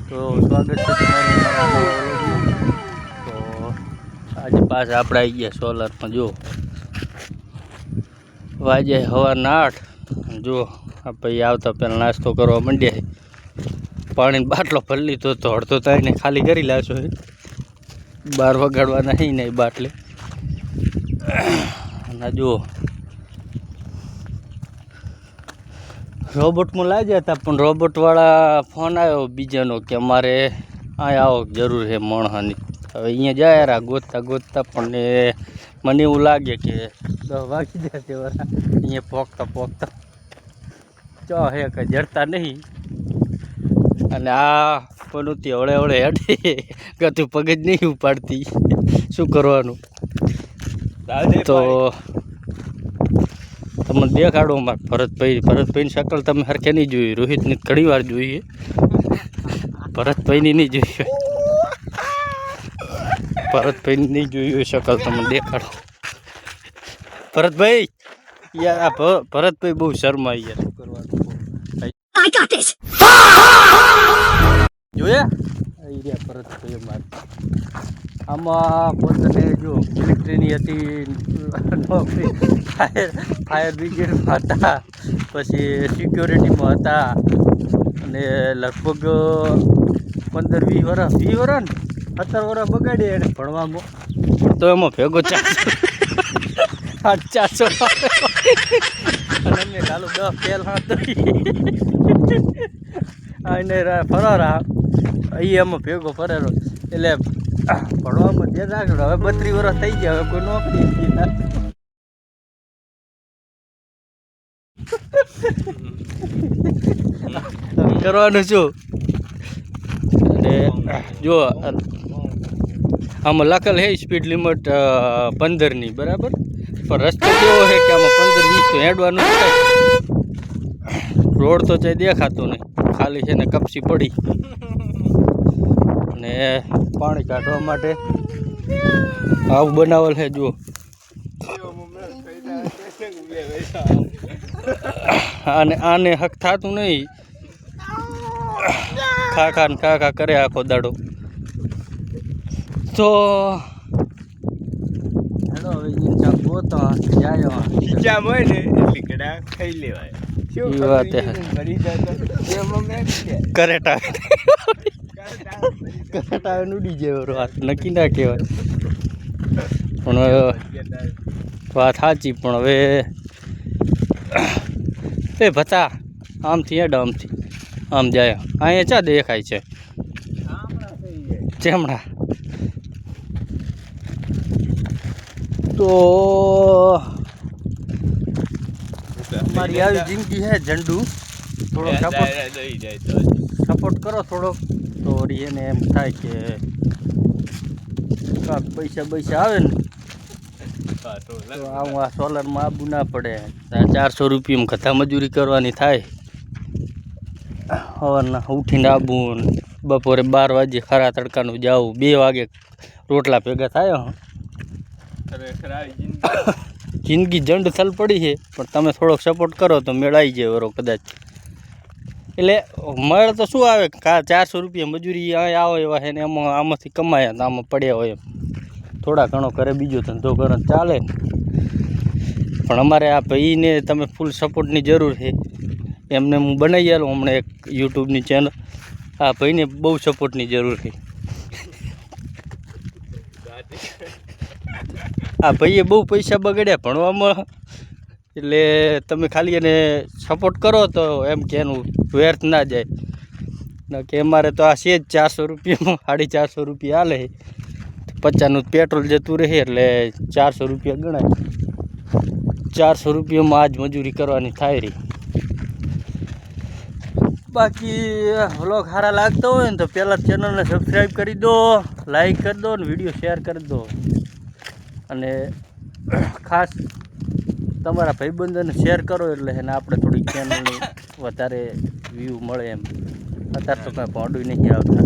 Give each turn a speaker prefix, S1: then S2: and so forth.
S1: તો સ્વાગત છે તમારું મારા તો આજે પાછા આપણે આવી ગયા સોલરમાં. જો વાજે સવારના 8. જો આ ભાઈ આવતા પહેલાં નાસ્તો કરવા માંડ્યા. પાણીનો બાટલો ભરી લીધો તો અડધો તાઈને ખાલી કરી લાવશો. 12 વગાડવાના નહીં ને બાટલે. અને જુઓ રોબોટમાં લાગ્યા હતા, પણ રોબોટવાળા ફોન આવ્યો બીજાનો કે અમારે અહીંયા આવો જરૂર છે માણસાની. હવે અહીંયા જાય રા ગોતતા ગોતતા, પણ મને એવું લાગે કે 10 વાગી જશે વાળા અહીંયા પોગતા ચો હે કંઈ જડતા નહીં. અને આ પનોતી હળે હળે હેઠી ગતું પગ જ નહીં ઉપાડતી. શું કરવાનું? તો તમને દેખાડો મારે ભરતભાઈની શકલ તમે હરખે નહીં જોઈ. રોહિતની ઘણી વાર જોઈએ, ભરતભાઈની નહીં જોઈ. ભરતભાઈની નહીં જોઈ હોય શકલ તમને દેખાડો. ભરતભાઈ યાર, આ ભરતભાઈ બહુ શરમાઈ યાર. શું કરવાનું? જોયા ભરતભાઈ અમારે આમાં પોતાને જો મિલિટરીની હતી નોકરી, ફાયર બ્રિગેડમાં હતા, પછી સિક્યોરિટીમાં હતા, અને લગભગ 15-20 વર્ષ ને 17 વર્ષ બગાડ્યા એને ભણવામાં. પણ તો એમાં ભેગો 400 અને મેં ચાલુ 10 ફેલ એને ફરાર અહીં એમાં ભેગો ફરેલો. એટલે ભણવામાં ધ્યાન રાખજો. હવે 32 વર્ષ થઈ ગયા, હવે કોઈ નોકરી કરવાનું શું? અને જો આમાં લખેલ હે સ્પીડ લિમિટ 15ની, બરાબર. પણ રસ્તો કેવો છે કે આમાં 15-20 તો હેડવાનું થાય. રોડ તો ચાઈ દેખાતો નહીં, ખાલી છે ને કપસી પડી. અને પાણી કાઢવા માટે આવું બનાવેલ છે. જુઓ આને હક થતું નહીં. ખા કરે આખો દાડો. તો હેડો હવે ગોતા જાય હોય ને એટલી કડા ખાઈ લેવાય. શું વાત કરેટા ઉડી જાય વાત નક્કી ના કહેવાય. પણ વાત સાચી. પણ હવે એ ભતા આમથી હેડ આમ જાય. અહીંયા ચા દેખાય છે ચેમડા. તો અમારી આવી જિંદગી છે ઝંડુ. થોડો સપોર્ટ કરો થોડોક, તો એને એમ થાય કે કાંક પૈસા આવે ને તો આવું આ સોલરમાં આવવું ના પડે. 400 રૂપિયામાં ખથા મજૂરી કરવાની થાય. સવારના ઉઠીને આવવું, બપોરે 12 વાગે ખરા તડકાનું જાવું, 2 વાગે રોટલા ભેગા થાય. જિંદગી જંડ થલ પડી છે, પણ તમે થોડોક સપોર્ટ કરો તો મેળાઈ જાય વરો કદાચ. એટલે મળે તો શું આવે, 400 રૂપિયા મજૂરી આવો એવા છે ને આમાંથી કમાયા તો આમાં પડ્યા હોય એમ. થોડા ઘણો કરે બીજો ધંધો કરે ચાલે. પણ અમારે આ ભાઈને તમે ફૂલ સપોર્ટની જરૂર છે. એમને હું બનાવી આલું હમણાં એક યુટ્યુબની ચેનલ. આ ભાઈને બહુ સપોર્ટની જરૂર છે. આ ભાઈએ બહુ પૈસા બગડ્યા ભણવામાં. એટલે તમે ખાલી એને સપોર્ટ કરો તો એમ કે એનું વ્યર્થ ના જાય. ના કે અમારે તો આ છે જ 400 રૂપિયામાં 450 રૂપિયા હાલે. 50નું પેટ્રોલ જતું રહે એટલે 400 રૂપિયા ગણાય. 400 રૂપિયામાં આજ મજૂરી કરવાની થાય રહી. બાકી વ્લોગ સારા લાગતા હોય ને તો પહેલાં ચેનલને સબસ્ક્રાઈબ કરી દો, લાઈક કરી દો ને વિડીયો શેર કરી દો. અને ખાસ તમારા ભાઈબંધોને શેર કરો એટલે એને આપણે થોડીક ચેનલની વધારે વ્યૂ મળે એમ. અત્યારે તો કાંઈ ભાંડું નહીં આવતા.